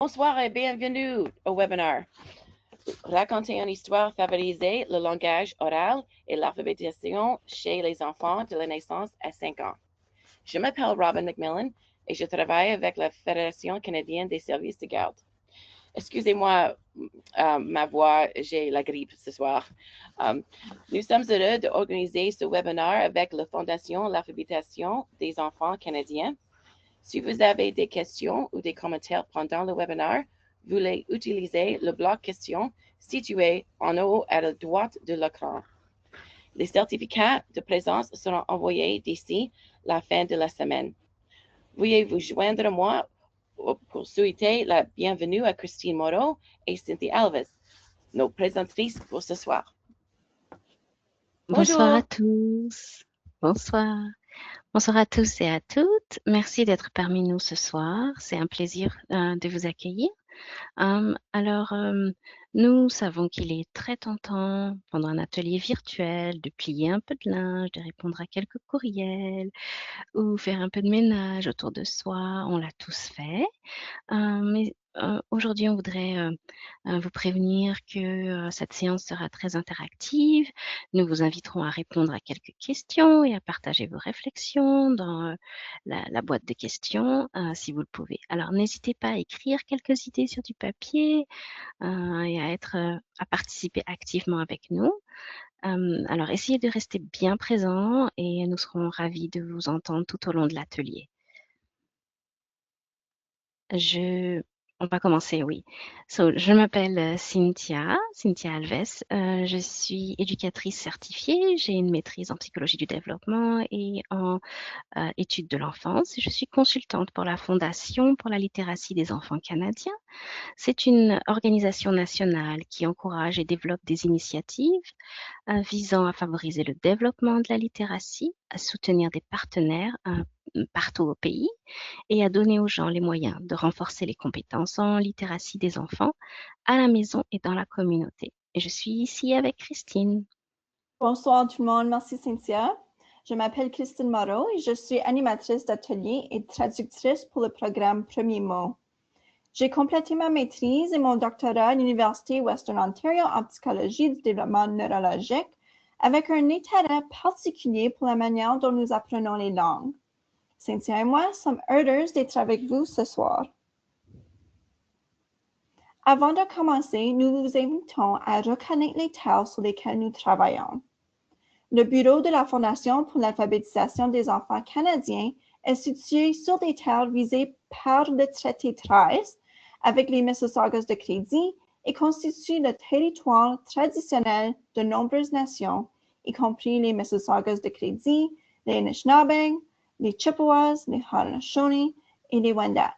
Bonsoir et bienvenue au webinaire. Raconter une histoire favoriser le langage oral et l'alphabétisation chez les enfants de la naissance à 5 ans. Je m'appelle Robin McMillan et je travaille avec la Fédération canadienne des services de garde. Excusez-moi ma voix, j'ai la grippe ce soir. Nous sommes heureux d'organiser ce webinaire avec la Fondation L'Alphabétisation des enfants canadiens. Si vous avez des questions ou des commentaires pendant le webinaire, vous veuillez utiliser le bloc questions situé en haut à la droite de l'écran. Les certificats de présence seront envoyés d'ici la fin de la semaine. Veuillez vous joindre à moi pour souhaiter la bienvenue à Christine Moreau et Cynthia Alves, nos présentatrices pour ce soir. Bonsoir à Bonjour. tous. Bonsoir. Bonsoir à tous et à toutes. Merci d'être parmi nous ce soir. C'est un plaisir de vous accueillir. Nous savons qu'il est très tentant pendant un atelier virtuel de plier un peu de linge, de répondre à quelques courriels ou faire un peu de ménage autour de soi. On l'a tous fait. Mais aujourd'hui, on voudrait vous prévenir que cette séance sera très interactive. Nous vous inviterons à répondre à quelques questions et à partager vos réflexions dans la boîte de questions, si vous le pouvez. Alors, n'hésitez pas à écrire quelques idées sur du papier et à participer activement avec nous. Alors, essayez de rester bien présent et nous serons ravis de vous entendre tout au long de l'atelier. On va commencer, oui. Je m'appelle Cynthia Alves. Je suis éducatrice certifiée. J'ai une maîtrise en psychologie du développement et en études de l'enfance. Je suis consultante pour la Fondation pour la littératie des enfants canadiens. C'est une organisation nationale qui encourage et développe des initiatives visant à favoriser le développement de la littératie, à soutenir des partenaires partout au pays et à donner aux gens les moyens de renforcer les compétences en littératie des enfants à la maison et dans la communauté. Et je suis ici avec Christine. Bonsoir tout le monde, merci Cynthia. Je m'appelle Christine Moreau et je suis animatrice d'atelier et traductrice pour le programme Premier Mot. J'ai complété ma maîtrise et mon doctorat à l'Université Western Ontario en psychologie du développement neurologique avec un intérêt particulier pour la manière dont nous apprenons les langues. Cynthia et moi sommes heureuses d'être avec vous ce soir. Avant de commencer, nous vous invitons à reconnaître les terres sur lesquelles nous travaillons. Le bureau de la Fondation pour l'alphabétisation des enfants canadiens est situé sur des terres visées par le traité 13 avec les Mississaugas de crédit et constitue le territoire traditionnel de nombreuses nations, y compris les Mississaugas de crédit, les Anishinaabe, les Chippewas, les Haudenosaunee et les Wendat.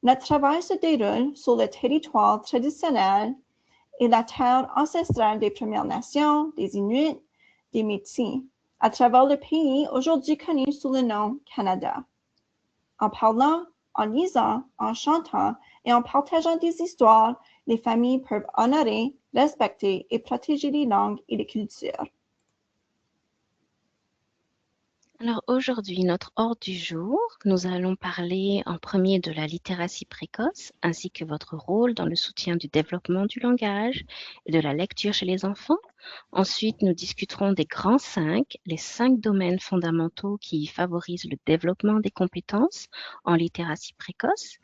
Notre travail se déroule sur le territoire traditionnel et la terre ancestrale des Premières Nations, des Inuits, des Métis, à travers le pays aujourd'hui connu sous le nom Canada. En parlant, en lisant, en chantant et en partageant des histoires, les familles peuvent honorer, respecter et protéger les langues et les cultures. Alors aujourd'hui, notre ordre du jour, nous allons parler en premier de la littératie précoce ainsi que votre rôle dans le soutien du développement du langage et de la lecture chez les enfants. Ensuite, nous discuterons des grands 5, les 5 domaines fondamentaux qui favorisent le développement des compétences en littératie précoce.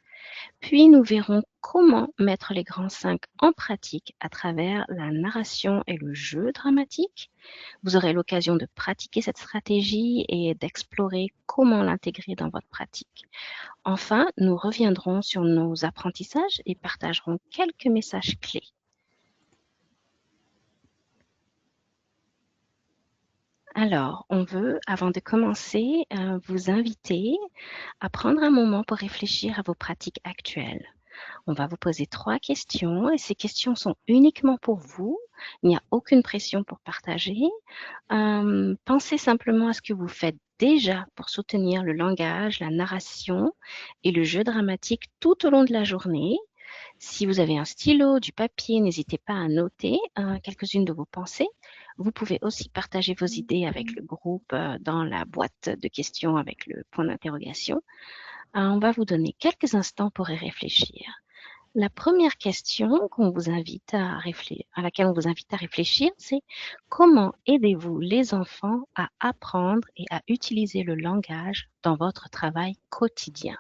Puis nous verrons comment mettre les grands 5 en pratique à travers la narration et le jeu dramatique. Vous aurez l'occasion de pratiquer cette stratégie et d'explorer comment l'intégrer dans votre pratique. Enfin, nous reviendrons sur nos apprentissages et partagerons quelques messages clés. Alors, on veut, avant de commencer, vous inviter à prendre un moment pour réfléchir à vos pratiques actuelles. On va vous poser 3 questions et ces questions sont uniquement pour vous. Il n'y a aucune pression pour partager. Pensez simplement à ce que vous faites déjà pour soutenir le langage, la narration et le jeu dramatique tout au long de la journée. Si vous avez un stylo, du papier, n'hésitez pas à noter quelques-unes de vos pensées. Vous pouvez aussi partager vos idées avec le groupe dans la boîte de questions avec le point d'interrogation. On va vous donner quelques instants pour y réfléchir. La première question à laquelle on vous invite à réfléchir, c'est comment aidez-vous les enfants à apprendre et à utiliser le langage dans votre travail quotidien?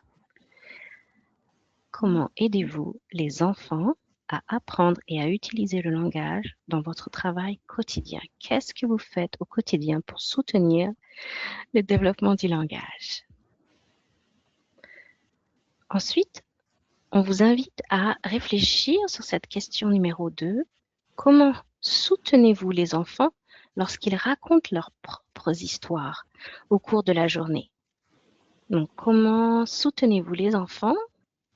Comment aidez-vous les enfants à apprendre et à utiliser le langage dans votre travail quotidien? Qu'est-ce que vous faites au quotidien pour soutenir le développement du langage? Ensuite, on vous invite à réfléchir sur cette question numéro 2. Comment soutenez-vous les enfants lorsqu'ils racontent leurs propres histoires au cours de la journée? Donc, comment soutenez-vous les enfants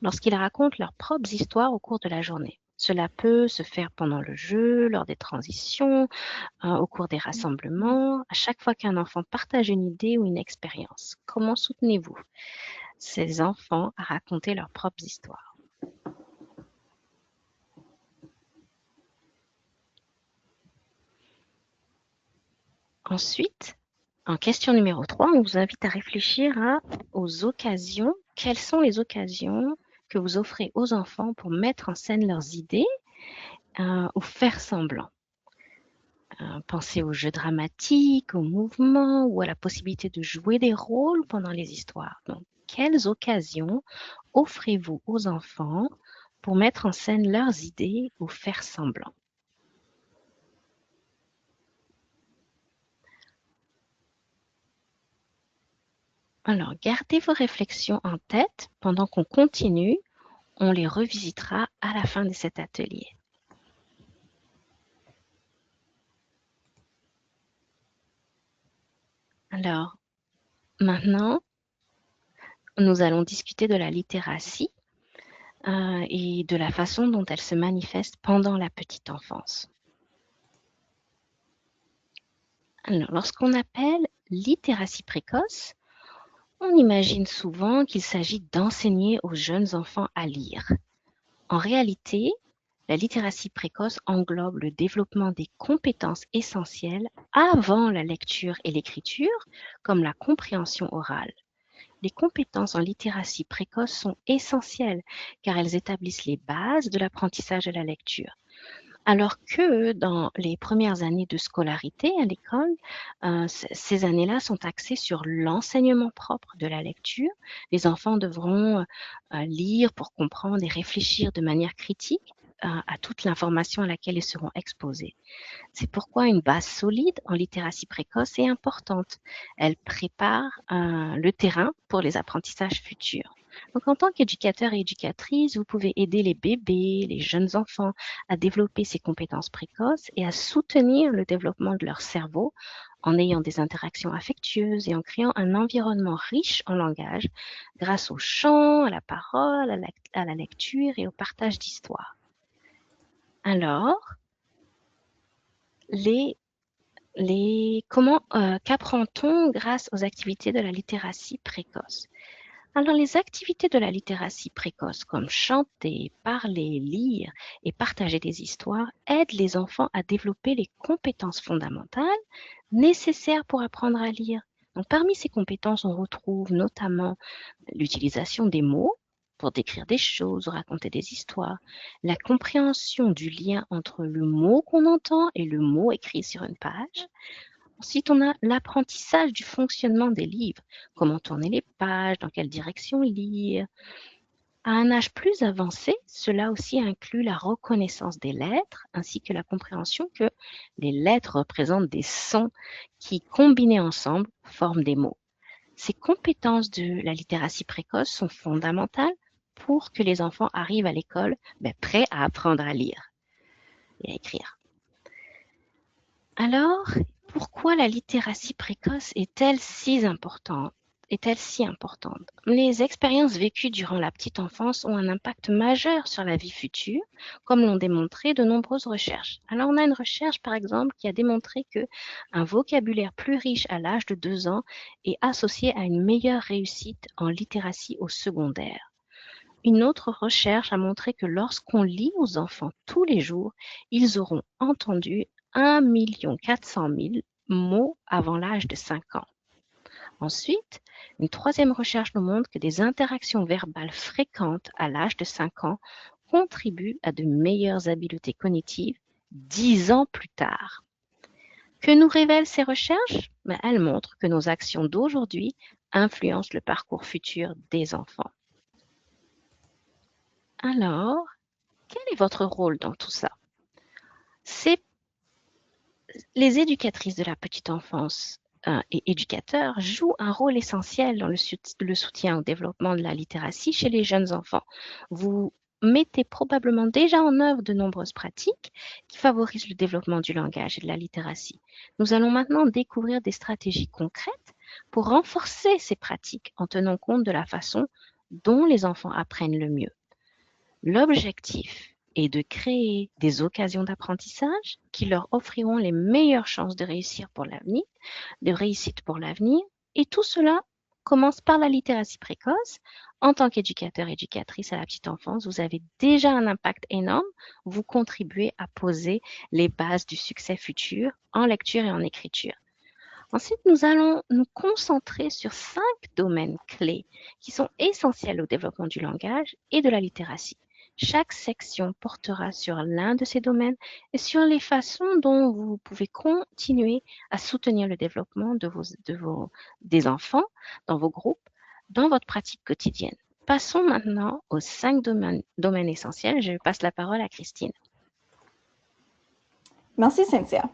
lorsqu'ils racontent leurs propres histoires au cours de la journée? Cela peut se faire pendant le jeu, lors des transitions, au cours des rassemblements, à chaque fois qu'un enfant partage une idée ou une expérience. Comment soutenez-vous ces enfants à raconter leurs propres histoires? Ensuite, en question numéro 3, on vous invite à réfléchir aux occasions. Quelles sont les occasions que vous offrez aux enfants pour mettre en scène leurs idées ou faire semblant? Pensez aux jeux dramatiques, aux mouvements ou à la possibilité de jouer des rôles pendant les histoires. Donc, quelles occasions offrez-vous aux enfants pour mettre en scène leurs idées ou faire semblant? Alors, gardez vos réflexions en tête pendant qu'on continue. On les revisitera à la fin de cet atelier. Alors, maintenant, nous allons discuter de la littératie et de la façon dont elle se manifeste pendant la petite enfance. Alors, lorsqu'on appelle littératie précoce, on imagine souvent qu'il s'agit d'enseigner aux jeunes enfants à lire. En réalité, la littératie précoce englobe le développement des compétences essentielles avant la lecture et l'écriture, comme la compréhension orale. Les compétences en littératie précoce sont essentielles car elles établissent les bases de l'apprentissage de la lecture. Alors que dans les premières années de scolarité à l'école, ces années-là sont axées sur l'enseignement propre de la lecture. Les enfants devront lire pour comprendre et réfléchir de manière critique à toute l'information à laquelle ils seront exposés. C'est pourquoi une base solide en littératie précoce est importante. Elle prépare le terrain pour les apprentissages futurs. Donc, en tant qu'éducateur et éducatrice, vous pouvez aider les bébés, les jeunes enfants à développer ces compétences précoces et à soutenir le développement de leur cerveau en ayant des interactions affectueuses et en créant un environnement riche en langage grâce au chant, à la parole, à la lecture et au partage d'histoires. Alors, qu'apprend-on grâce aux activités de la littératie précoce? Alors, les activités de la littératie précoce, comme chanter, parler, lire et partager des histoires, aident les enfants à développer les compétences fondamentales nécessaires pour apprendre à lire. Donc, parmi ces compétences, on retrouve notamment l'utilisation des mots pour décrire des choses, raconter des histoires, la compréhension du lien entre le mot qu'on entend et le mot écrit sur une page. Ensuite, on a l'apprentissage du fonctionnement des livres, comment tourner les pages, dans quelle direction lire. À un âge plus avancé, cela aussi inclut la reconnaissance des lettres ainsi que la compréhension que les lettres représentent des sons qui, combinés ensemble, forment des mots. Ces compétences de la littératie précoce sont fondamentales pour que les enfants arrivent à l'école prêts à apprendre à lire et à écrire. Alors, pourquoi la littératie précoce est-elle si importante? Les expériences vécues durant la petite enfance ont un impact majeur sur la vie future, comme l'ont démontré de nombreuses recherches. Alors, on a une recherche, par exemple, qui a démontré qu'un vocabulaire plus riche à l'âge de 2 ans est associé à une meilleure réussite en littératie au secondaire. Une autre recherche a montré que lorsqu'on lit aux enfants tous les jours, ils auront entendu 1 400 000 mots avant l'âge de 5 ans. Ensuite, une troisième recherche nous montre que des interactions verbales fréquentes à l'âge de 5 ans contribuent à de meilleures habiletés cognitives 10 ans plus tard. Que nous révèlent ces recherches? Elles montrent que nos actions d'aujourd'hui influencent le parcours futur des enfants. Alors, quel est votre rôle dans tout ça? Les éducatrices de la petite enfance et éducateurs jouent un rôle essentiel dans le soutien au développement de la littératie chez les jeunes enfants. Vous mettez probablement déjà en œuvre de nombreuses pratiques qui favorisent le développement du langage et de la littératie. Nous allons maintenant découvrir des stratégies concrètes pour renforcer ces pratiques en tenant compte de la façon dont les enfants apprennent le mieux. L'objectif est de créer des occasions d'apprentissage qui leur offriront les meilleures chances de réussite pour l'avenir, et tout cela commence par la littératie précoce. En tant qu'éducateur, éducatrice à la petite enfance, vous avez déjà un impact énorme. Vous contribuez à poser les bases du succès futur en lecture et en écriture. Ensuite, nous allons nous concentrer sur 5 domaines clés qui sont essentiels au développement du langage et de la littératie. Chaque section portera sur l'un de ces domaines et sur les façons dont vous pouvez continuer à soutenir le développement des enfants dans vos groupes, dans votre pratique quotidienne. Passons maintenant aux 5 domaines essentiels. Je passe la parole à Christine. Merci, Cynthia.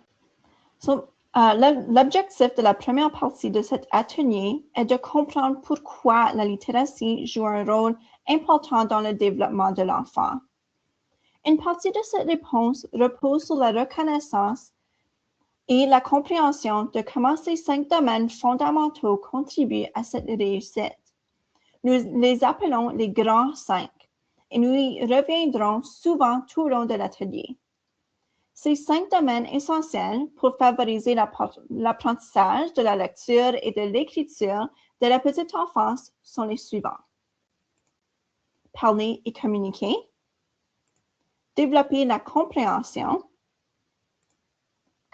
L'objectif de la première partie de cet atelier est de comprendre pourquoi la littératie joue un rôle important dans le développement de l'enfant. Une partie de cette réponse repose sur la reconnaissance et la compréhension de comment ces 5 domaines fondamentaux contribuent à cette réussite. Nous les appelons les grands 5 et nous y reviendrons souvent tout au long de l'atelier. Ces 5 domaines essentiels pour favoriser l'apprentissage de la lecture et de l'écriture de la petite enfance sont les suivants. Parler et communiquer, développer la compréhension,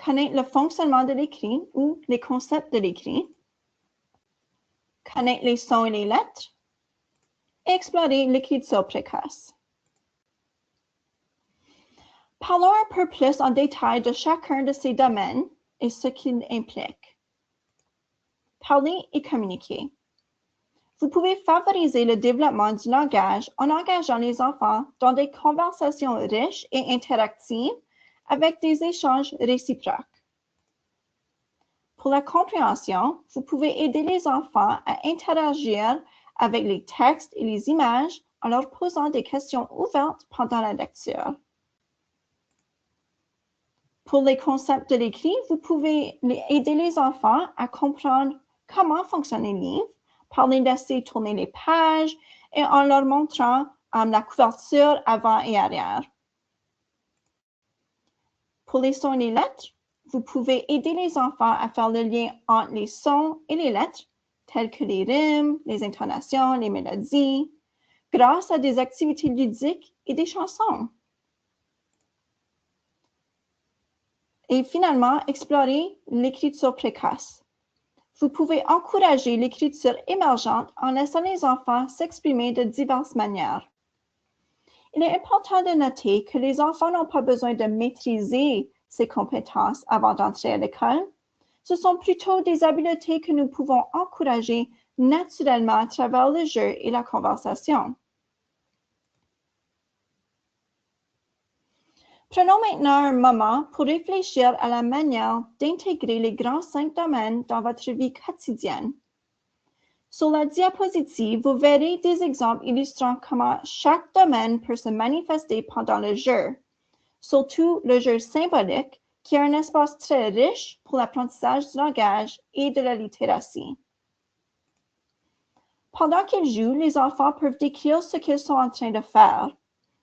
connaître le fonctionnement de l'écrit ou les concepts de l'écrit, connaître les sons et les lettres, et explorer l'écriture précoce. Parlons un peu plus en détail de chacun de ces domaines et ce qu'ils impliquent. Parler et communiquer. Vous pouvez favoriser le développement du langage en engageant les enfants dans des conversations riches et interactives avec des échanges réciproques. Pour la compréhension, vous pouvez aider les enfants à interagir avec les textes et les images en leur posant des questions ouvertes pendant la lecture. Pour les concepts de l'écrit, vous pouvez aider les enfants à comprendre comment fonctionnent les livres, par les laisser tourner les pages et en leur montrant la couverture avant et arrière. Pour les sons et les lettres, vous pouvez aider les enfants à faire le lien entre les sons et les lettres, tels que les rimes, les intonations, les mélodies, grâce à des activités ludiques et des chansons. Et finalement, explorer l'écriture précoce. Vous pouvez encourager l'écriture émergente en laissant les enfants s'exprimer de diverses manières. Il est important de noter que les enfants n'ont pas besoin de maîtriser ces compétences avant d'entrer à l'école. Ce sont plutôt des habiletés que nous pouvons encourager naturellement à travers le jeu et la conversation. Prenons maintenant un moment pour réfléchir à la manière d'intégrer les grands 5 domaines dans votre vie quotidienne. Sur la diapositive, vous verrez des exemples illustrant comment chaque domaine peut se manifester pendant le jeu, surtout le jeu symbolique, qui est un espace très riche pour l'apprentissage du langage et de la littératie. Pendant qu'ils jouent, les enfants peuvent décrire ce qu'ils sont en train de faire.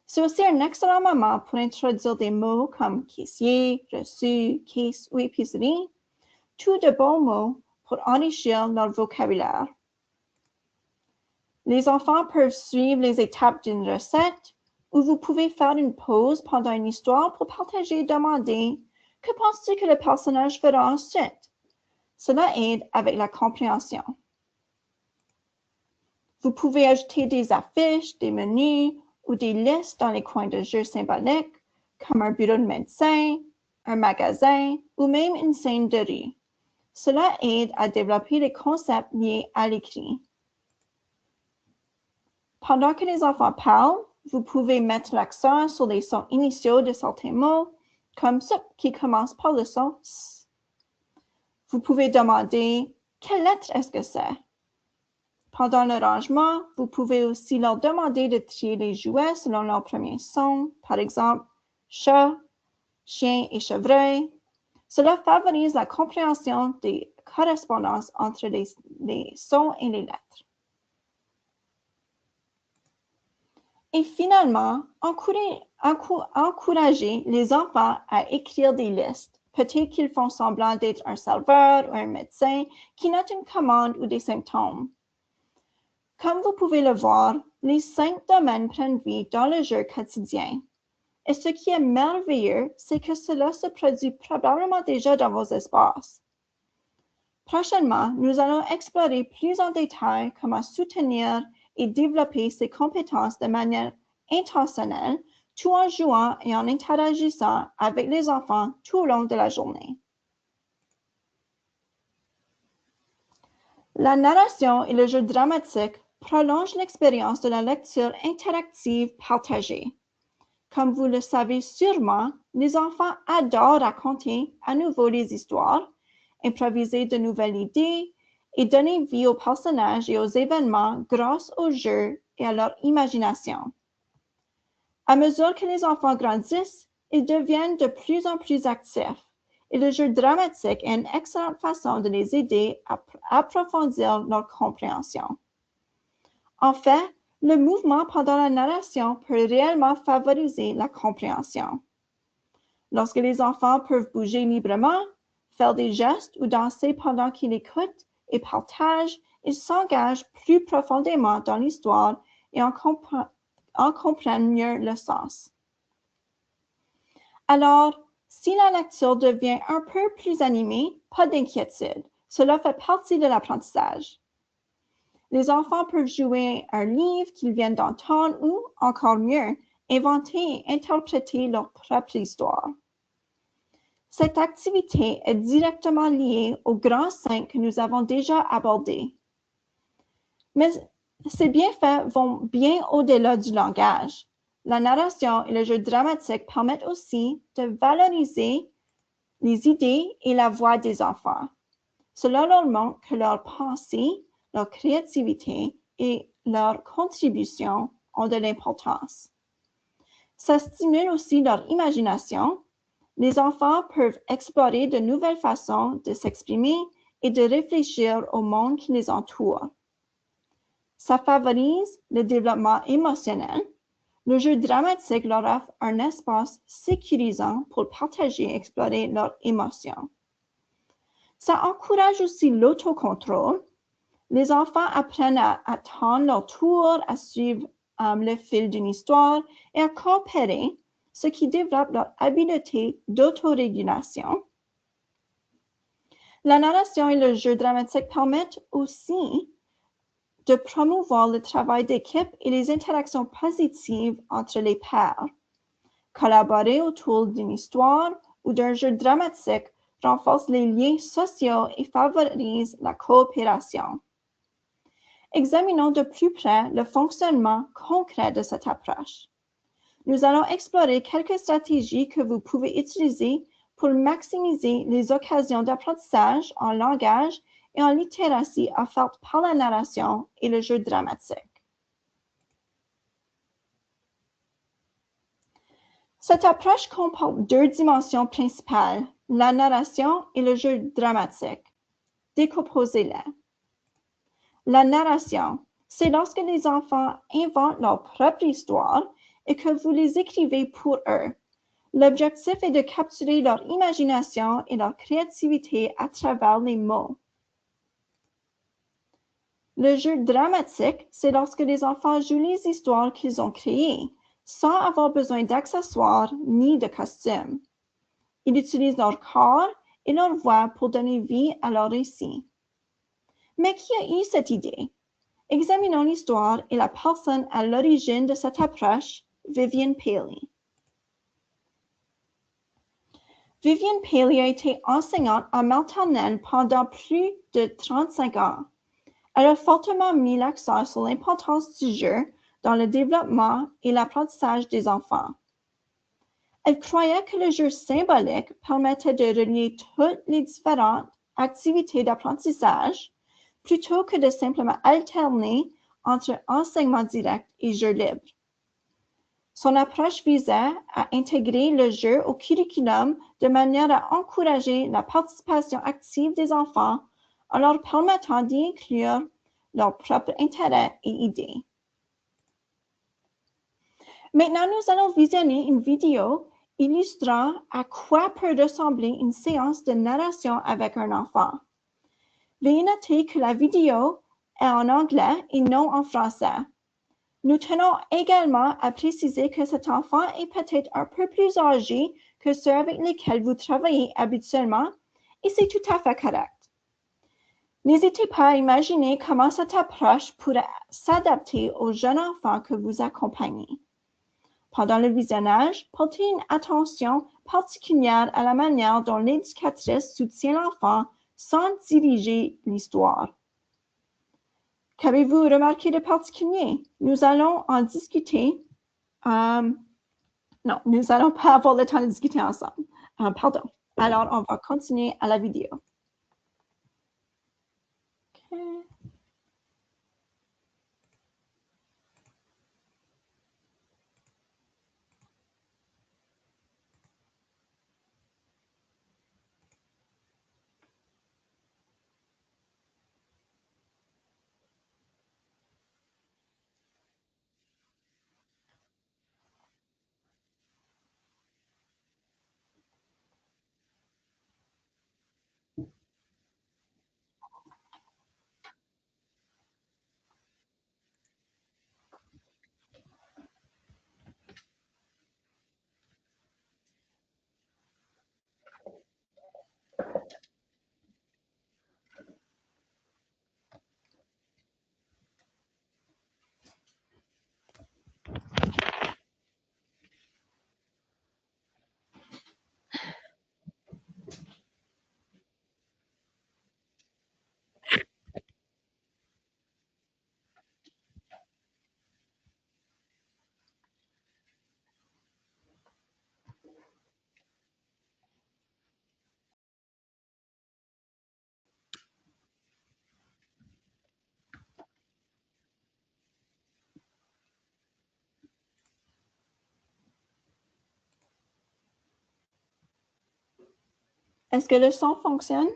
C'est aussi un excellent moment pour introduire des mots comme caissier, reçu, caisse ou épicerie, tous de bons mots pour enrichir leur vocabulaire. Les enfants peuvent suivre les étapes d'une recette ou vous pouvez faire une pause pendant une histoire pour partager et demander « Que penses-tu que le personnage fera ensuite ?» Cela aide avec la compréhension. Vous pouvez ajouter des affiches, des menus ou des listes dans les coins de jeux symboliques, comme un bureau de médecin, un magasin ou même une scène de rue. Cela aide à développer les concepts liés à l'écrit. Pendant que les enfants parlent, vous pouvez mettre l'accent sur les sons initiaux de certains mots, comme ce qui commence par le son S. Vous pouvez demander « Quelle lettre est-ce que c'est ?» Pendant le rangement, vous pouvez aussi leur demander de trier les jouets selon leur premier son, par exemple chat, chien et chevreuil. Cela favorise la compréhension des correspondances entre les sons et les lettres. Et finalement, encouragez les enfants à écrire des listes. Peut-être qu'ils font semblant d'être un serveur ou un médecin qui note une commande ou des symptômes. Comme vous pouvez le voir, les 5 domaines prennent vie dans le jeu quotidien. Et ce qui est merveilleux, c'est que cela se produit probablement déjà dans vos espaces. Prochainement, nous allons explorer plus en détail comment soutenir et développer ces compétences de manière intentionnelle, tout en jouant et en interagissant avec les enfants tout au long de la journée. La narration et le jeu dramatique prolongent l'expérience de la lecture interactive partagée. Comme vous le savez sûrement, les enfants adorent raconter à nouveau les histoires, improviser de nouvelles idées et donner vie aux personnages et aux événements grâce au jeu et à leur imagination. À mesure que les enfants grandissent, ils deviennent de plus en plus actifs et le jeu dramatique est une excellente façon de les aider à approfondir leur compréhension. En fait, le mouvement pendant la narration peut réellement favoriser la compréhension. Lorsque les enfants peuvent bouger librement, faire des gestes ou danser pendant qu'ils écoutent et partagent, ils s'engagent plus profondément dans l'histoire et en comprennent mieux le sens. Alors, si la lecture devient un peu plus animée, pas d'inquiétude, cela fait partie de l'apprentissage. Les enfants peuvent jouer un livre qu'ils viennent d'entendre ou, encore mieux, inventer et interpréter leur propre histoire. Cette activité est directement liée aux grands 5 que nous avons déjà abordés. Mais ces bienfaits vont bien au-delà du langage. La narration et le jeu dramatique permettent aussi de valoriser les idées et la voix des enfants. Cela leur montre que leurs pensées, leur créativité et leur contribution ont de l'importance. Ça stimule aussi leur imagination. Les enfants peuvent explorer de nouvelles façons de s'exprimer et de réfléchir au monde qui les entoure. Ça favorise le développement émotionnel. Le jeu dramatique leur offre un espace sécurisant pour partager et explorer leurs émotions. Ça encourage aussi l'autocontrôle. Les enfants apprennent à attendre leur tour, à suivre le fil d'une histoire et à coopérer, ce qui développe leur habileté d'autorégulation. La narration et le jeu dramatique permettent aussi de promouvoir le travail d'équipe et les interactions positives entre les pairs. Collaborer autour d'une histoire ou d'un jeu dramatique renforce les liens sociaux et favorise la coopération. Examinons de plus près le fonctionnement concret de cette approche. Nous allons explorer quelques stratégies que vous pouvez utiliser pour maximiser les occasions d'apprentissage en langage et en littératie offertes par la narration et le jeu dramatique. Cette approche comporte 2 dimensions principales, la narration et le jeu dramatique. Décomposez-les. La narration, c'est lorsque les enfants inventent leur propre histoire et que vous les écrivez pour eux. L'objectif est de capturer leur imagination et leur créativité à travers les mots. Le jeu dramatique, c'est lorsque les enfants jouent les histoires qu'ils ont créées, sans avoir besoin d'accessoires ni de costumes. Ils utilisent leur corps et leur voix pour donner vie à leur récit. Mais qui a eu cette idée? Examinons l'histoire et la personne à l'origine de cette approche, Vivian Paley. Vivian Paley a été enseignante en maternelle pendant plus de 35 ans. Elle a fortement mis l'accent sur l'importance du jeu dans le développement et l'apprentissage des enfants. Elle croyait que le jeu symbolique permettait de relier toutes les différentes activités d'apprentissage plutôt que de simplement alterner entre enseignement direct et jeu libre. Son approche visait à intégrer le jeu au curriculum de manière à encourager la participation active des enfants en leur permettant d'y inclure leurs propres intérêts et idées. Maintenant, nous allons visionner une vidéo illustrant à quoi peut ressembler une séance de narration avec un enfant. Veuillez noter que la vidéo est en anglais et non en français. Nous tenons également à préciser que cet enfant est peut-être un peu plus âgé que ceux avec lesquels vous travaillez habituellement et c'est tout à fait correct. N'hésitez pas à imaginer comment cette approche pourrait s'adapter aux jeunes enfants que vous accompagnez. Pendant le visionnage, portez une attention particulière à la manière dont l'éducatrice soutient l'enfant sans diriger l'histoire. Qu'avez-vous remarqué de particulier? Nous allons en discuter. Non, nous n'allons pas avoir le temps de discuter ensemble. Pardon. Alors, on va continuer à la vidéo. Okay. Est-ce que le son fonctionne?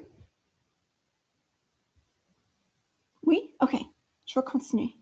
Oui? OK. Je vais continuer.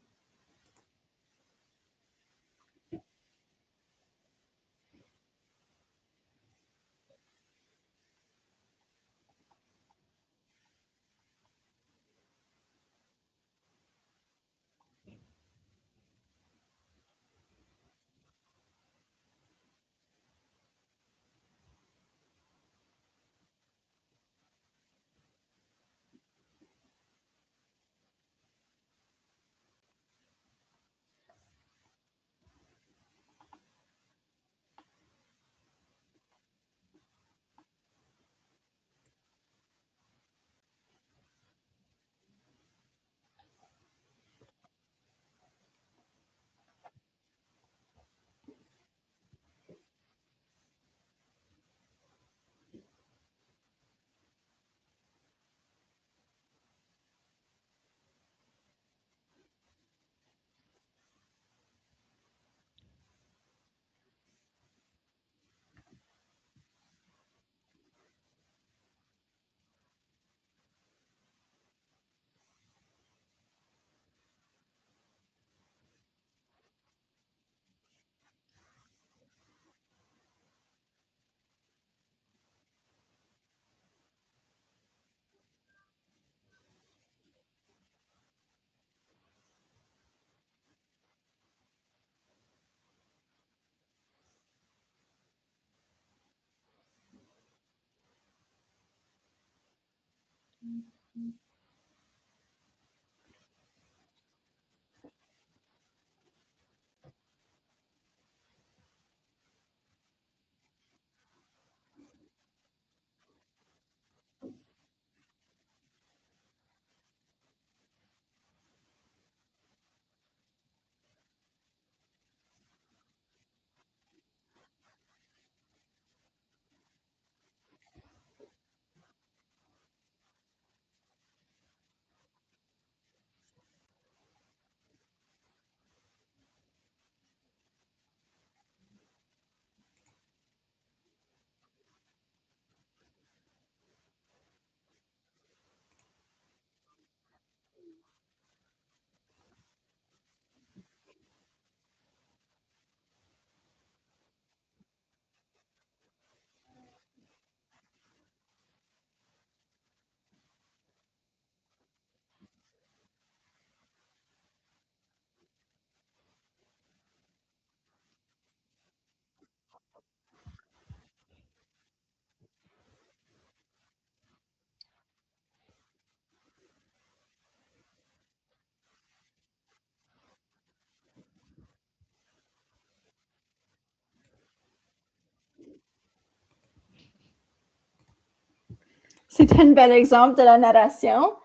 C'est un bel exemple de la narration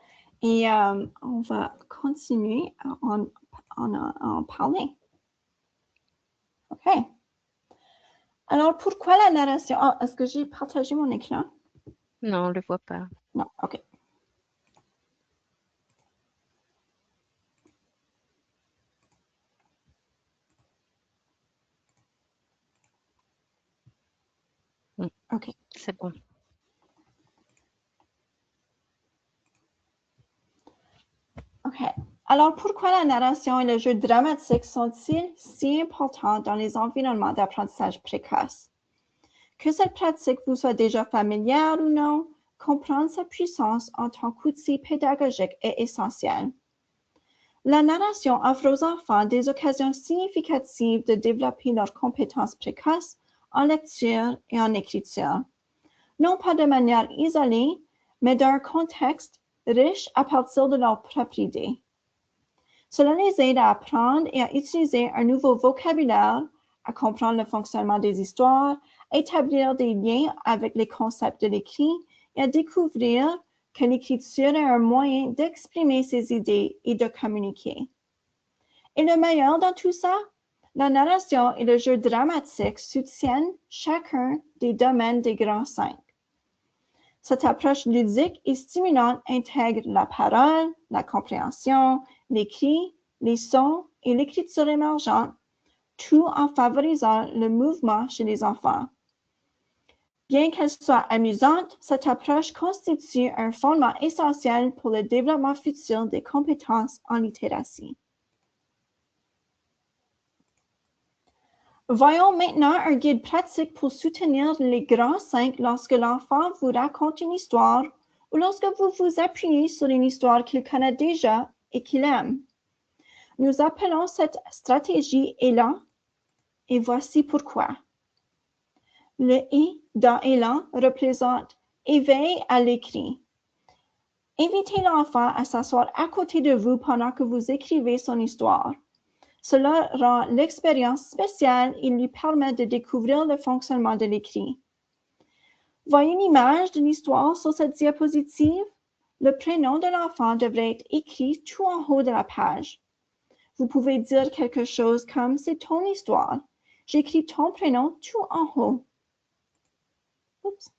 et on va continuer à en parler. OK. Alors, pourquoi la narration? Ah, est-ce que j'ai partagé mon écran? Non, on ne le voit pas. Non, OK. OK. C'est bon. OK. Alors, pourquoi la narration et le jeu dramatique sont-ils si importants dans les environnements d'apprentissage précoce? Que cette pratique vous soit déjà familière ou non, comprendre sa puissance en tant qu'outil pédagogique est essentiel. La narration offre aux enfants des occasions significatives de développer leurs compétences précoces en lecture et en écriture, non pas de manière isolée, mais dans un contexte riche à partir de leur propre idée. Cela les aide à apprendre et à utiliser un nouveau vocabulaire, à comprendre le fonctionnement des histoires, à établir des liens avec les concepts de l'écrit et à découvrir que l'écriture est un moyen d'exprimer ses idées et de communiquer. Et le meilleur dans tout ça, la narration et le jeu dramatique soutiennent chacun des domaines des grands cinq. Cette approche ludique et stimulante intègre la parole, la compréhension, l'écrit, les sons et l'écriture émergente, tout en favorisant le mouvement chez les enfants. Bien qu'elle soit amusante, cette approche constitue un fondement essentiel pour le développement futur des compétences en littératie. Voyons maintenant un guide pratique pour soutenir les grands cinq lorsque l'enfant vous raconte une histoire ou lorsque vous vous appuyez sur une histoire qu'il connaît déjà et qu'il aime. Nous appelons cette stratégie élan et voici pourquoi. Le « I » dans élan représente éveil à l'écrit. Invitez l'enfant à s'asseoir à côté de vous pendant que vous écrivez son histoire. Cela rend l'expérience spéciale et lui permet de découvrir le fonctionnement de l'écrit. Voyez une image de l'histoire sur cette diapositive. Le prénom de l'enfant devrait être écrit tout en haut de la page. Vous pouvez dire quelque chose comme « C'est ton histoire. J'écris ton prénom tout en haut. » Oups.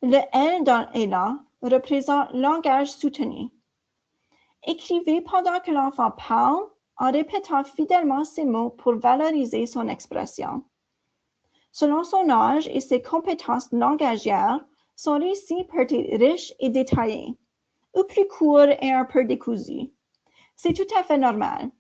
Le L dans élan représente langage soutenu. Écrivez pendant que l'enfant parle en répétant fidèlement ses mots pour valoriser son expression. Selon son âge et ses compétences langagières, son récit peut être riche et détaillé, ou plus court et un peu décousu. C'est tout à fait normal.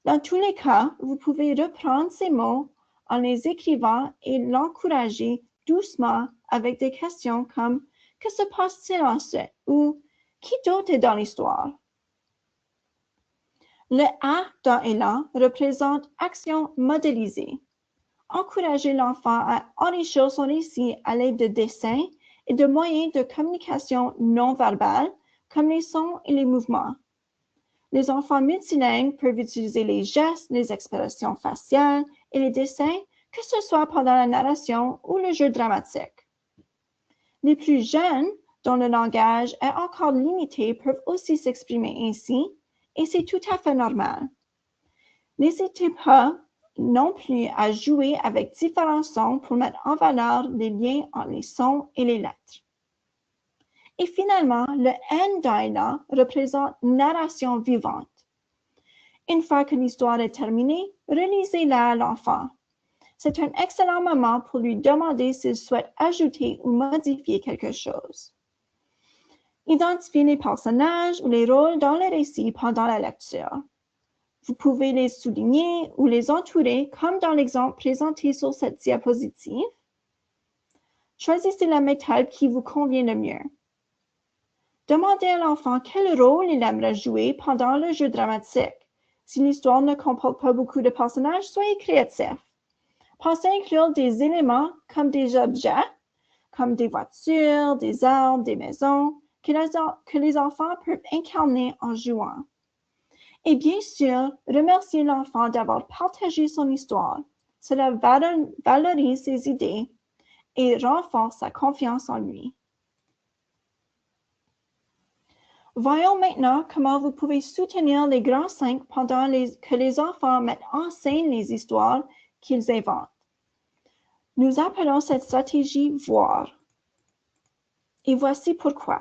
Dans tous les cas, vous pouvez reprendre ces mots en les écrivant et l'encourager doucement avec des questions comme « Que se passe-t-il ensuite ?» ou « Qui d'autre est dans l'histoire ?» Le A dans élan représente action modélisée. Encouragez l'enfant à enrichir son récit à l'aide de dessins et de moyens de communication non verbale comme les sons et les mouvements. Les enfants multilingues peuvent utiliser les gestes, les expressions faciales et les dessins, que ce soit pendant la narration ou le jeu dramatique. Les plus jeunes, dont le langage est encore limité, peuvent aussi s'exprimer ainsi, et c'est tout à fait normal. N'hésitez pas non plus à jouer avec différents sons pour mettre en valeur les liens entre les sons et les lettres. Et finalement, le N dans élan représente narration vivante. Une fois que l'histoire est terminée, relisez-la à l'enfant. C'est un excellent moment pour lui demander s'il souhaite ajouter ou modifier quelque chose. Identifiez les personnages ou les rôles dans le récit pendant la lecture. Vous pouvez les souligner ou les entourer comme dans l'exemple présenté sur cette diapositive. Choisissez la méthode qui vous convient le mieux. Demandez à l'enfant quel rôle il aimerait jouer pendant le jeu dramatique. Si l'histoire ne comporte pas beaucoup de personnages, soyez créatif. Pensez à inclure des éléments comme des objets, comme des voitures, des arbres, des maisons, que les enfants peuvent incarner en jouant. Et bien sûr, remerciez l'enfant d'avoir partagé son histoire. Cela valorise ses idées et renforce sa confiance en lui. Voyons maintenant comment vous pouvez soutenir les grands 5 pendant que les enfants mettent en scène les histoires qu'ils inventent. Nous appelons cette stratégie « voir ». Et voici pourquoi.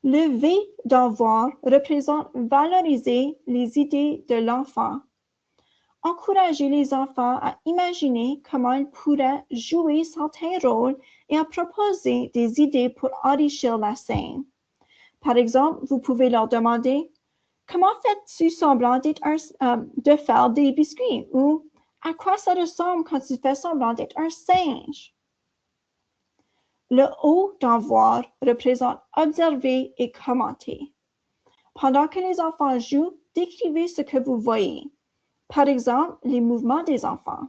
Le V dans « voir » représente valoriser les idées de l'enfant. Encourager les enfants à imaginer comment ils pourraient jouer certains rôles et à proposer des idées pour enrichir la scène. Par exemple, vous pouvez leur demander « Comment fais-tu semblant de faire des biscuits » ou « À quoi ça ressemble quand tu fais semblant d'être un singe ?» Le O dans « voir » représente observer et commenter. Pendant que les enfants jouent, décrivez ce que vous voyez. Par exemple, les mouvements des enfants.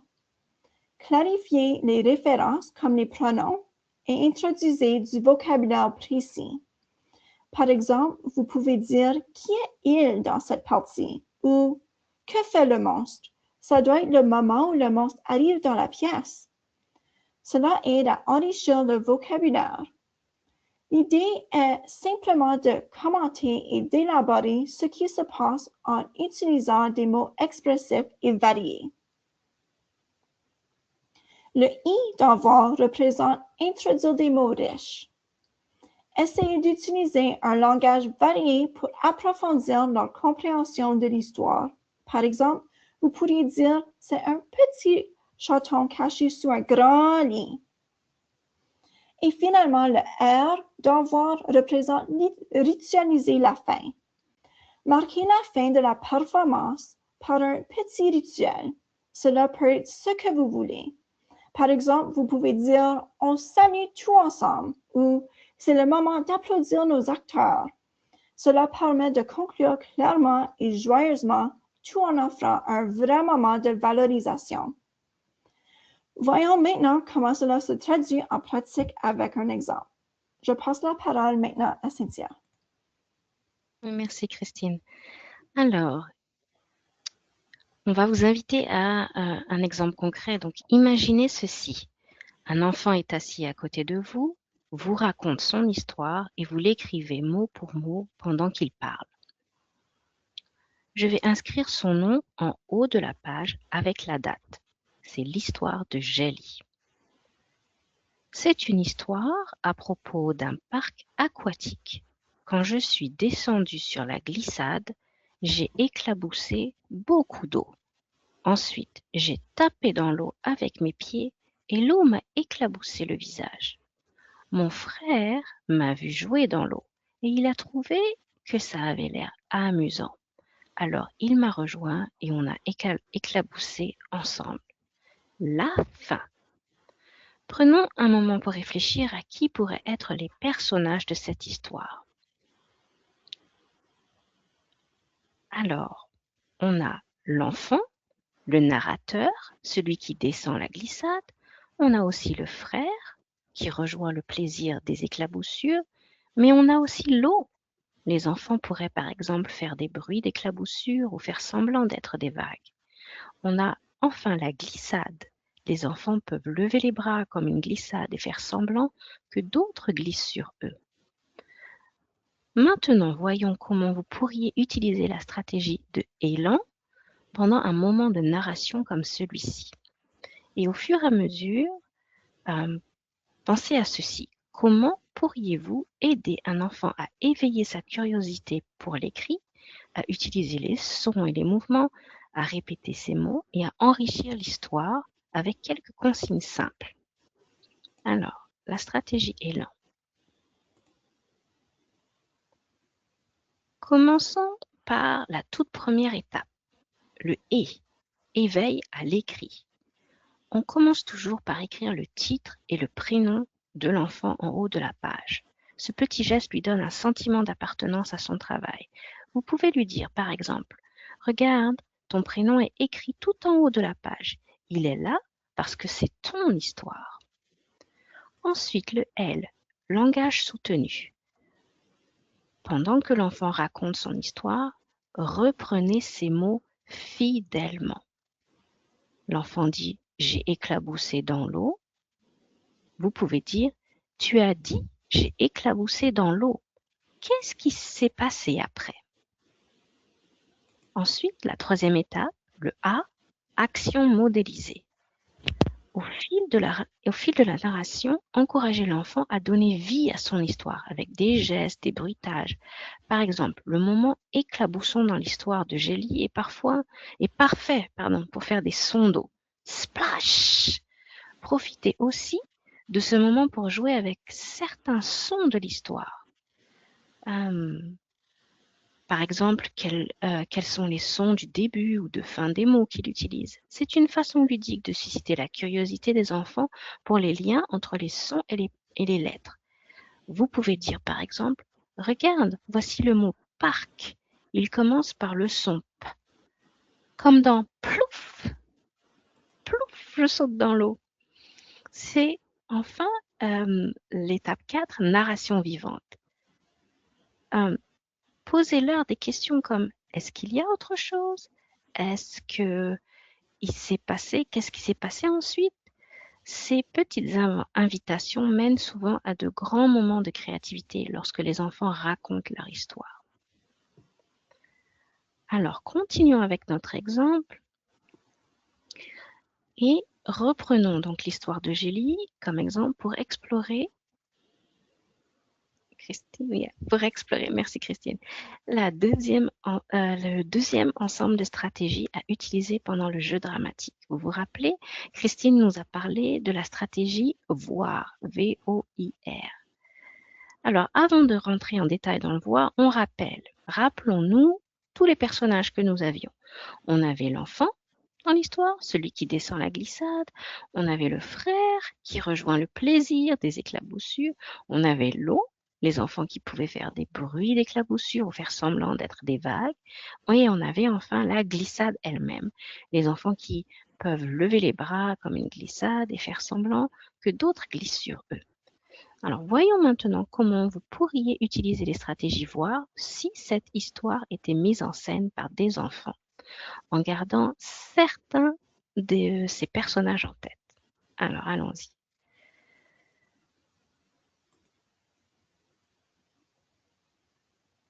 Clarifiez les références comme les pronoms et introduisez du vocabulaire précis. Par exemple, vous pouvez dire « Qui est il dans cette partie ?» ou « Que fait le monstre ?» Ça doit être le moment où le monstre arrive dans la pièce. Cela aide à enrichir le vocabulaire. L'idée est simplement de commenter et d'élaborer ce qui se passe en utilisant des mots expressifs et variés. Le I dans « voir » représente introduire des mots riches. Essayez d'utiliser un langage varié pour approfondir leur compréhension de l'histoire. Par exemple, vous pourriez dire « c'est un petit chaton caché sous un grand lit ». Et finalement, le R dans « voir » représente ritualiser la fin. Marquez la fin de la performance par un petit rituel. Cela peut être ce que vous voulez. Par exemple, vous pouvez dire « on s'amuse tout ensemble » ou « c'est le moment d'applaudir nos acteurs ». Cela permet de conclure clairement et joyeusement, tout en offrant un vrai moment de valorisation. Voyons maintenant comment cela se traduit en pratique avec un exemple. Je passe la parole maintenant à Cynthia. Merci Christine. Alors, on va vous inviter à un exemple concret. Donc, imaginez ceci. Un enfant est assis à côté de vous, vous raconte son histoire et vous l'écrivez mot pour mot pendant qu'il parle. Je vais inscrire son nom en haut de la page avec la date. C'est l'histoire de Jelly. C'est une histoire à propos d'un parc aquatique. Quand je suis descendue sur la glissade, j'ai éclaboussé beaucoup d'eau. Ensuite, j'ai tapé dans l'eau avec mes pieds et l'eau m'a éclaboussé le visage. Mon frère m'a vu jouer dans l'eau et il a trouvé que ça avait l'air amusant. Alors il m'a rejoint et on a éclaboussé ensemble. La fin. Prenons un moment pour réfléchir à qui pourraient être les personnages de cette histoire. Alors, on a l'enfant, le narrateur, celui qui descend la glissade. On a aussi le frère, qui rejoint le plaisir des éclaboussures, mais on a aussi l'eau. Les enfants pourraient par exemple faire des bruits d'éclaboussures ou faire semblant d'être des vagues. On a enfin la glissade. Les enfants peuvent lever les bras comme une glissade et faire semblant que d'autres glissent sur eux. Maintenant, voyons comment vous pourriez utiliser la stratégie de élan pendant un moment de narration comme celui-ci. Et au fur et à mesure, pensez à ceci. Comment pourriez-vous aider un enfant à éveiller sa curiosité pour l'écrit, à utiliser les sons et les mouvements, à répéter ces mots et à enrichir l'histoire avec quelques consignes simples? Alors, la stratégie élan. Commençons par la toute première étape, le « et », éveil à l'écrit. On commence toujours par écrire le titre et le prénom de l'enfant en haut de la page. Ce petit geste lui donne un sentiment d'appartenance à son travail. Vous pouvez lui dire, par exemple, « Regarde, ton prénom est écrit tout en haut de la page. Il est là parce que c'est ton histoire. » Ensuite, le L, langage soutenu. Pendant que l'enfant raconte son histoire, reprenez ces mots fidèlement. L'enfant dit « j'ai éclaboussé dans l'eau ». Vous pouvez dire « tu as dit j'ai éclaboussé dans l'eau ». Qu'est-ce qui s'est passé après? Ensuite, la troisième étape, le A, action modélisée. Au fil de la narration, encouragez l'enfant à donner vie à son histoire avec des gestes, des bruitages. Par exemple, le moment éclaboussant dans l'histoire de Gélie est parfait pour faire des sons d'eau. Splash! Profitez aussi de ce moment pour jouer avec certains sons de l'histoire. Par exemple, quels sont les sons du début ou de fin des mots qu'il utilise. C'est une façon ludique de susciter la curiosité des enfants pour les liens entre les sons et les lettres. Vous pouvez dire par exemple, « Regarde, voici le mot « parc ». Il commence par le son « p ». Comme dans « plouf »,« plouf », je saute dans l'eau. C'est enfin l'étape 4, narration vivante. Posez-leur des questions comme « Est-ce qu'il y a autre chose? Est-ce qu'il s'est passé? Qu'est-ce qui s'est passé ensuite ?» Ces petites invitations mènent souvent à de grands moments de créativité lorsque les enfants racontent leur histoire. Alors, continuons avec notre exemple et reprenons donc l'histoire de Gélie comme exemple pour explorer. Merci Christine. Le deuxième ensemble de stratégies à utiliser pendant le jeu dramatique. Vous vous rappelez, Christine nous a parlé de la stratégie voir, V-O-I-R. Alors, avant de rentrer en détail dans le voir, rappelons-nous tous les personnages que nous avions. On avait l'enfant dans l'histoire, celui qui descend la glissade. On avait le frère qui rejoint le plaisir des éclaboussures. On avait l'eau, les enfants qui pouvaient faire des bruits d'éclaboussures ou faire semblant d'être des vagues. Et on avait enfin la glissade elle-même, les enfants qui peuvent lever les bras comme une glissade et faire semblant que d'autres glissent sur eux. Alors, voyons maintenant comment vous pourriez utiliser les stratégies voir si cette histoire était mise en scène par des enfants, en gardant certains de ces personnages en tête. Alors, allons-y.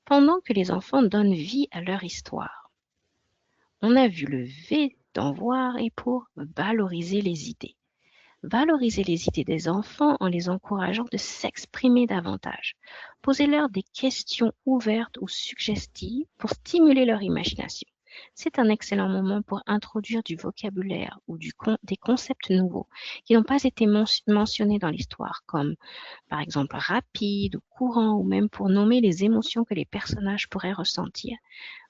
Pendant que les enfants donnent vie à leur histoire, on a vu le V dans voir et pour valoriser les idées. Valoriser les idées des enfants en les encourageant de s'exprimer davantage. Posez-leur des questions ouvertes ou suggestives pour stimuler leur imagination. C'est un excellent moment pour introduire du vocabulaire ou des concepts nouveaux qui n'ont pas été mentionnés dans l'histoire, comme par exemple rapide ou courant, ou même pour nommer les émotions que les personnages pourraient ressentir.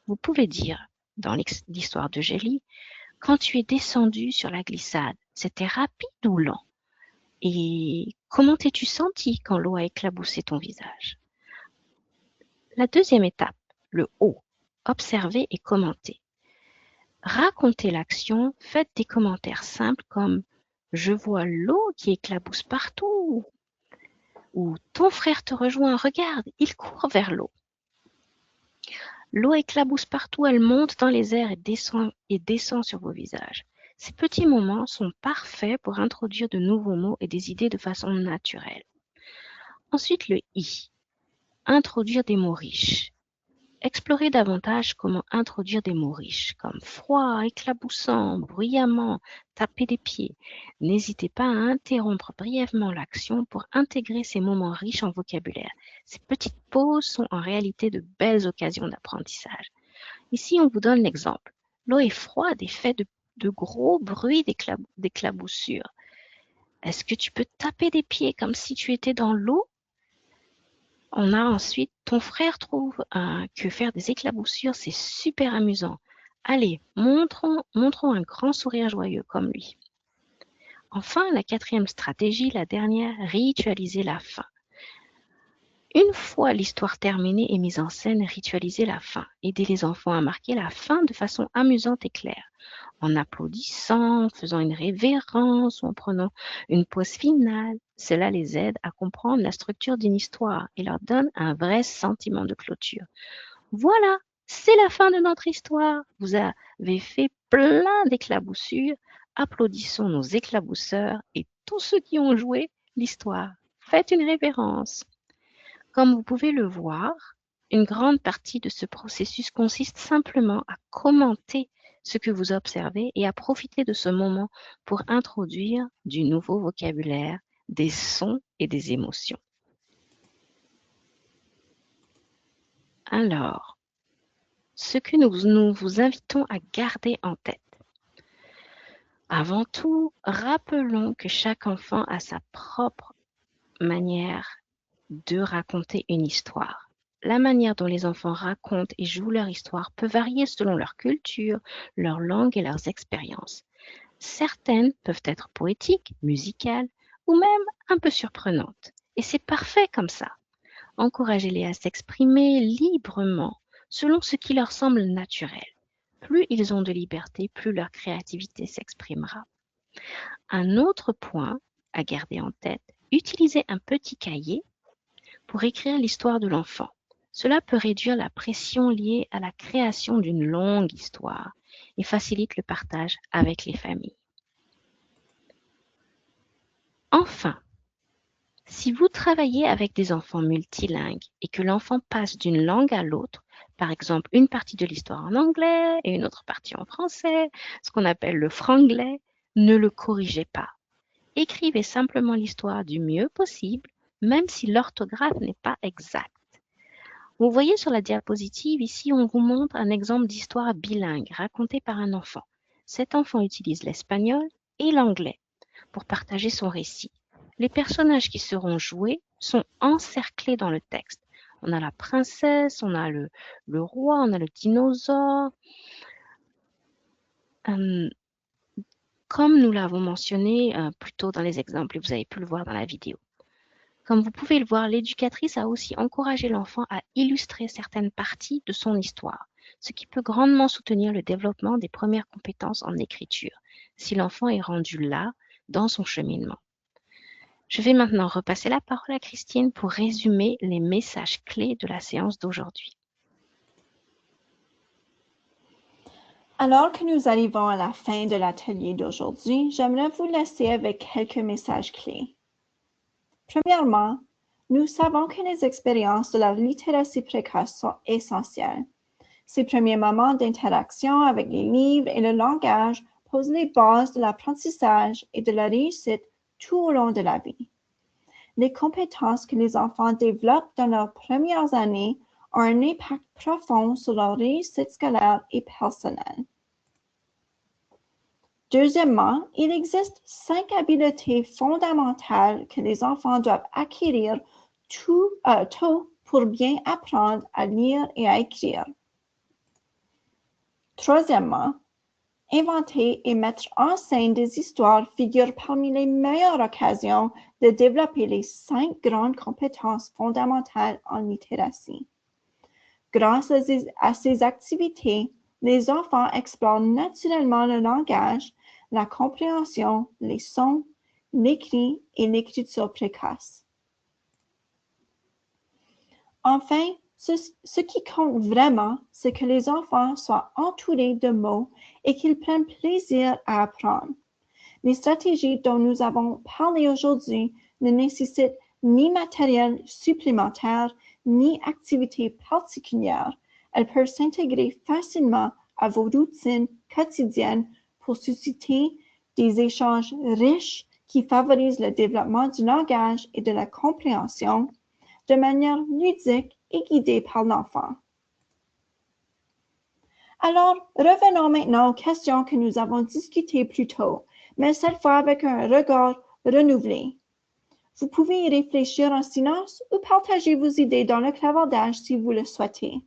Vous pouvez dire, dans l'histoire de Gélie, « Quand tu es descendu sur la glissade, c'était rapide ou lent? Et comment t'es-tu senti quand l'eau a éclaboussé ton visage ?» La deuxième étape, le O, observer et commenter. Racontez l'action, faites des commentaires simples comme « Je vois l'eau qui éclabousse partout » ou « Ton frère te rejoint, regarde, il court vers l'eau ». L'eau éclabousse partout, elle monte dans les airs et descend sur vos visages. Ces petits moments sont parfaits pour introduire de nouveaux mots et des idées de façon naturelle. Ensuite, le I. Introduire des mots riches. Explorez davantage comment introduire des mots riches, comme froid, éclaboussant, bruyamment, taper des pieds. N'hésitez pas à interrompre brièvement l'action pour intégrer ces moments riches en vocabulaire. Ces petites pauses sont en réalité de belles occasions d'apprentissage. Ici, on vous donne l'exemple. L'eau est froide et fait de gros bruits d'éclaboussure. Est-ce que tu peux taper des pieds comme si tu étais dans l'eau? On a ensuite, ton frère trouve que faire des éclaboussures, c'est super amusant. Allez, montrons un grand sourire joyeux comme lui. Enfin, la quatrième stratégie, la dernière, ritualiser la fin. Une fois l'histoire terminée et mise en scène, ritualisez la fin. Aidez les enfants à marquer la fin de façon amusante et claire, en applaudissant, en faisant une révérence ou en prenant une pause finale. Cela les aide à comprendre la structure d'une histoire et leur donne un vrai sentiment de clôture. Voilà, c'est la fin de notre histoire. Vous avez fait plein d'éclaboussures. applaudissons nos éclabousseurs et tous ceux qui ont joué l'histoire. Faites une révérence. Comme vous pouvez le voir, une grande partie de ce processus consiste simplement à commenter ce que vous observez et à profiter de ce moment pour introduire du nouveau vocabulaire, des sons et des émotions. Alors, ce que nous vous invitons à garder en tête. Avant tout, rappelons que chaque enfant a sa propre manière de raconter une histoire. La manière dont les enfants racontent et jouent leur histoire peut varier selon leur culture, leur langue et leurs expériences. Certaines peuvent être poétiques, musicales ou même un peu surprenantes. Et c'est parfait comme ça. Encouragez-les à s'exprimer librement selon ce qui leur semble naturel. Plus ils ont de liberté, plus leur créativité s'exprimera. Un autre point à garder en tête, utilisez un petit cahier pour écrire l'histoire de l'enfant. Cela peut réduire la pression liée à la création d'une longue histoire et facilite le partage avec les familles. Enfin, si vous travaillez avec des enfants multilingues et que l'enfant passe d'une langue à l'autre, par exemple une partie de l'histoire en anglais et une autre partie en français, ce qu'on appelle le franglais, ne le corrigez pas. Écrivez simplement l'histoire du mieux possible, même si l'orthographe n'est pas exacte. Vous voyez sur la diapositive, ici, on vous montre un exemple d'histoire bilingue racontée par un enfant. Cet enfant utilise l'espagnol et l'anglais pour partager son récit. Les personnages qui seront joués sont encerclés dans le texte. On a la princesse, on a le roi, on a le dinosaure. Comme nous l'avons mentionné plus tôt dans les exemples et vous avez pu le voir dans la vidéo. Comme vous pouvez le voir, l'éducatrice a aussi encouragé l'enfant à illustrer certaines parties de son histoire, ce qui peut grandement soutenir le développement des premières compétences en écriture, si l'enfant est rendu là dans son cheminement. Je vais maintenant repasser la parole à Christine pour résumer les messages clés de la séance d'aujourd'hui. Alors que nous arrivons à la fin de l'atelier d'aujourd'hui, j'aimerais vous laisser avec quelques messages clés. Premièrement, nous savons que les expériences de la littératie précoce sont essentielles. Ces premiers moments d'interaction avec les livres et le langage posent les bases de l'apprentissage et de la réussite tout au long de la vie. Les compétences que les enfants développent dans leurs premières années ont un impact profond sur leur réussite scolaire et personnelle. Deuxièmement, il existe 5 habiletés fondamentales que les enfants doivent acquérir tôt pour bien apprendre à lire et à écrire. Troisièmement, inventer et mettre en scène des histoires figure parmi les meilleures occasions de développer les 5 grandes compétences fondamentales en littératie. Grâce à ces activités, les enfants explorent naturellement le langage, la compréhension, les sons, l'écrit et l'écriture précoce. Enfin, ce qui compte vraiment, c'est que les enfants soient entourés de mots et qu'ils prennent plaisir à apprendre. Les stratégies dont nous avons parlé aujourd'hui ne nécessitent ni matériel supplémentaire, ni activité particulière. Elles peuvent s'intégrer facilement à vos routines quotidiennes pour susciter des échanges riches qui favorisent le développement du langage et de la compréhension de manière ludique et guidée par l'enfant. Alors, revenons maintenant aux questions que nous avons discutées plus tôt, mais cette fois avec un regard renouvelé. Vous pouvez y réfléchir en silence ou partager vos idées dans le clavardage si vous le souhaitez.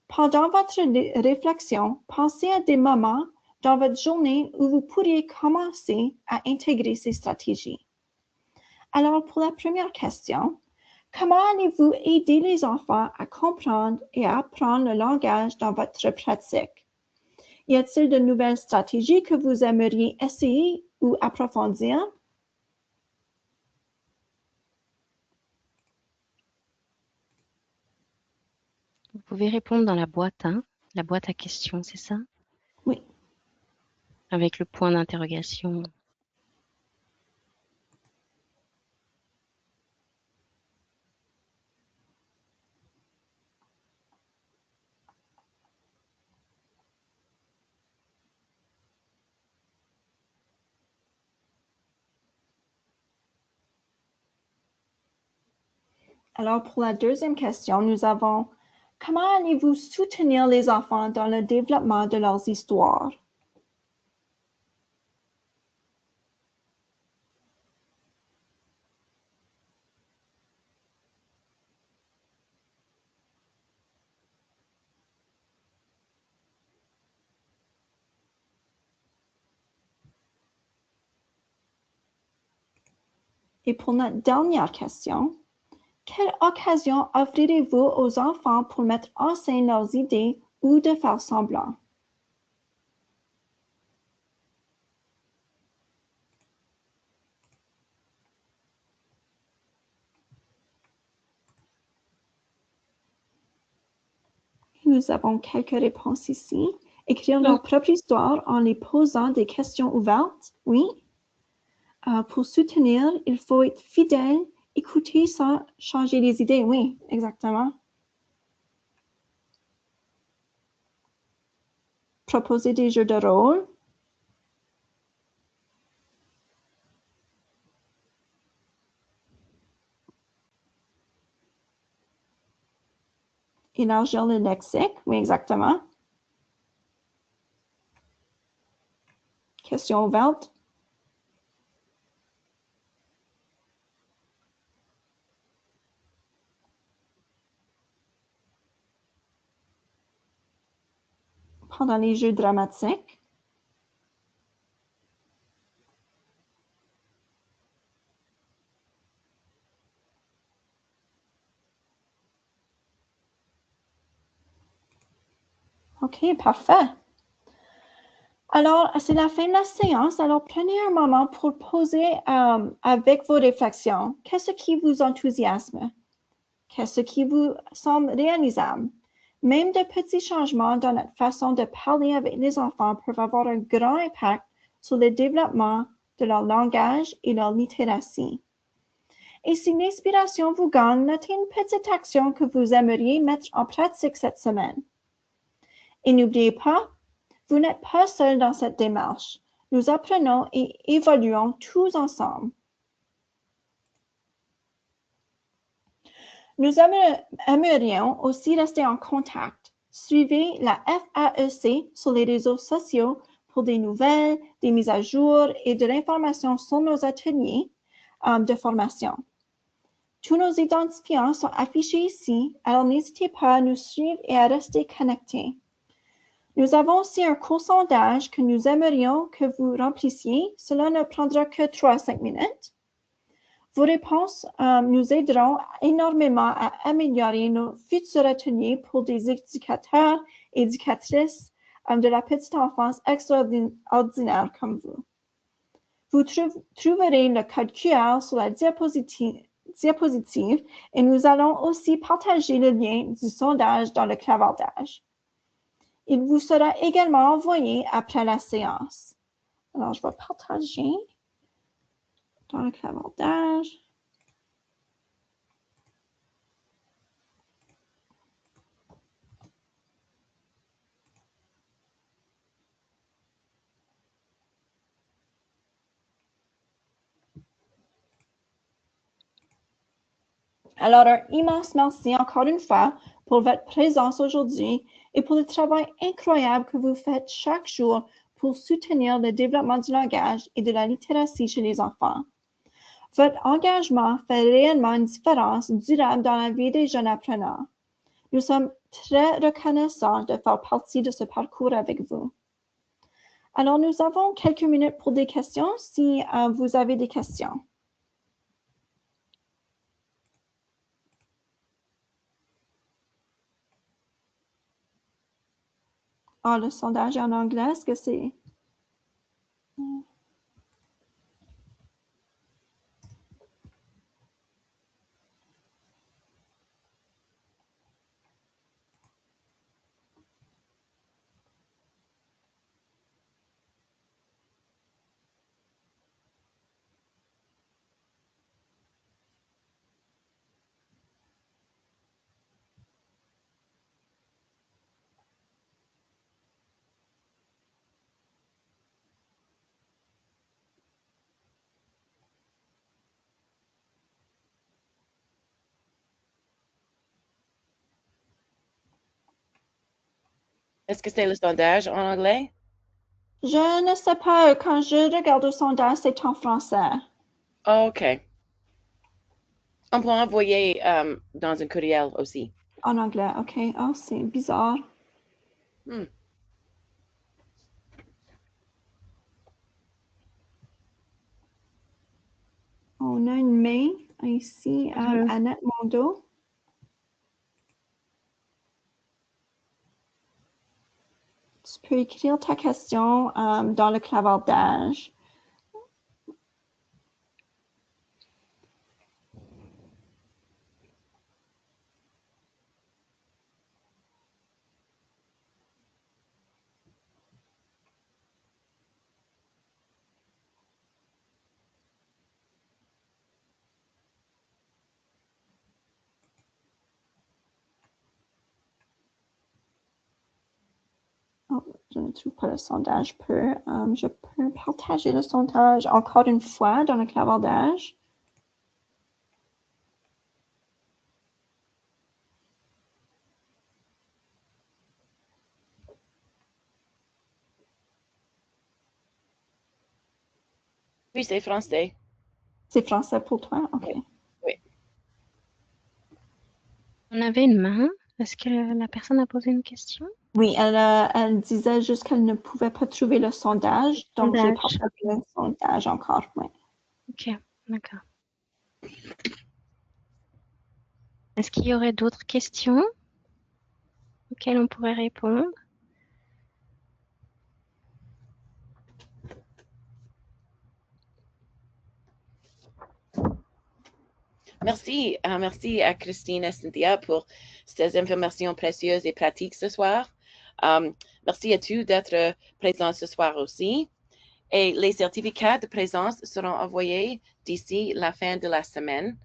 Pendant votre réflexion, pensez à des moments dans votre journée où vous pourriez commencer à intégrer ces stratégies. Alors, pour la première question, comment allez-vous aider les enfants à comprendre et à apprendre le langage dans votre pratique? Y a-t-il de nouvelles stratégies que vous aimeriez essayer ou approfondir? Vous pouvez répondre dans la boîte à questions, c'est ça? Oui. avec le point d'interrogation. Alors, pour la deuxième question, nous avons « Comment allez-vous soutenir les enfants dans le développement de leurs histoires? » Et pour notre dernière question, quelle occasion offrirez-vous aux enfants pour mettre en scène leurs idées ou de faire semblant? Nous avons quelques réponses ici. Écrire leur propre histoire en les posant des questions ouvertes, oui. Pour soutenir, il faut être fidèle, écouter sans changer les idées, oui, exactement. Proposer des jeux de rôle. Élargir le lexique, oui, exactement. Question ouverte. Pendant les jeux dramatiques. OK, parfait. Alors, c'est la fin de la séance. Alors, prenez un moment pour poser avec vos réflexions. Qu'est-ce qui vous enthousiasme? Qu'est-ce qui vous semble réalisable? Même de petits changements dans notre façon de parler avec les enfants peuvent avoir un grand impact sur le développement de leur langage et leur littératie. Et si l'inspiration vous gagne, notez une petite action que vous aimeriez mettre en pratique cette semaine. Et n'oubliez pas, vous n'êtes pas seul dans cette démarche. Nous apprenons et évoluons tous ensemble. Nous aimerions aussi rester en contact. Suivez la FAEC sur les réseaux sociaux pour des nouvelles, des mises à jour et de l'information sur nos ateliers de formation. Tous nos identifiants sont affichés ici, alors n'hésitez pas à nous suivre et à rester connectés. Nous avons aussi un court sondage que nous aimerions que vous remplissiez. Cela ne prendra que 3 à 5 minutes. Vos réponses nous aideront énormément à améliorer nos futurs ateliers pour des éducateurs et éducatrices de la petite enfance extraordinaire comme vous. Vous trouverez le code QR sur la diapositive et nous allons aussi partager le lien du sondage dans le clavardage. Il vous sera également envoyé après la séance. Alors, je vais partager dans le clavardage. Alors, un immense merci encore une fois pour votre présence aujourd'hui et pour le travail incroyable que vous faites chaque jour pour soutenir le développement du langage et de la littératie chez les enfants. Votre engagement fait réellement une différence durable dans la vie des jeunes apprenants. Nous sommes très reconnaissants de faire partie de ce parcours avec vous. Alors, nous avons quelques minutes pour des questions si vous avez des questions. Ah, le sondage en anglais, est-ce que c'est... Est-ce que c'est le sondage en anglais? Je ne sais pas. Quand je regarde le sondage, c'est en français. Oh, OK. On peut envoyer dans un courriel aussi. En anglais, OK. Oh, c'est bizarre. Hmm. On a une main ici, Mhm. Annette Mondo. Tu peux écrire ta question dans le clavardage. Oh, je ne trouve pas le sondage. Je peux partager le sondage encore une fois dans le clavardage. Oui, c'est français. C'est français pour toi? OK. Oui. Oui. On avait une main. Est-ce que la personne a posé une question? Oui, elle disait juste qu'elle ne pouvait pas trouver le sondage, donc j'ai Sondage. partagé le sondage encore. Oui. OK, d'accord. Est-ce qu'il y aurait d'autres questions auxquelles on pourrait répondre? Merci. Merci à Christine et Cynthia pour ces informations précieuses et pratiques ce soir. Merci à tous d'être présents ce soir aussi. Et les certificats de présence seront envoyés d'ici la fin de la semaine.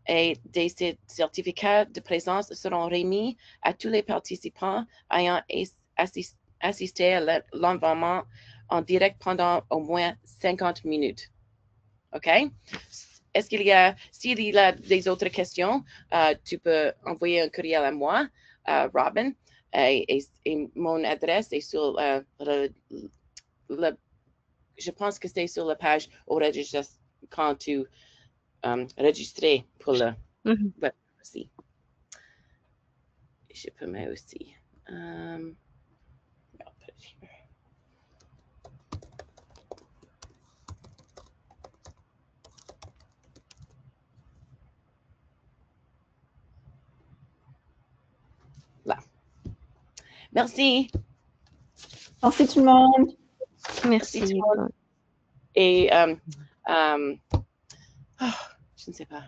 Et des certificats de présence seront remis à tous les participants ayant assisté à l'environnement en direct pendant au moins 50 minutes. OK? Est-ce qu'il y a, s'il y a des autres questions, tu peux envoyer un courriel à moi, Robin, et mon adresse est sur je pense que c'est sur la page quand tu registrer pour le Mhm. web aussi. Je peux mettre aussi. I'll put it here. Là. Merci. Merci tout le monde. Merci tout Merci. le monde. Et je ne sais pas.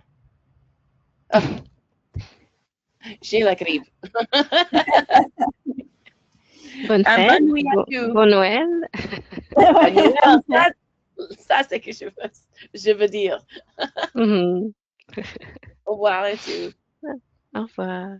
J'ai la grippe. Bonne fête. Bonne nuit à tous. Bon Noël. Bonne Noël. Ça c'est que je veux dire. Mhm. Au revoir à tous. Au revoir.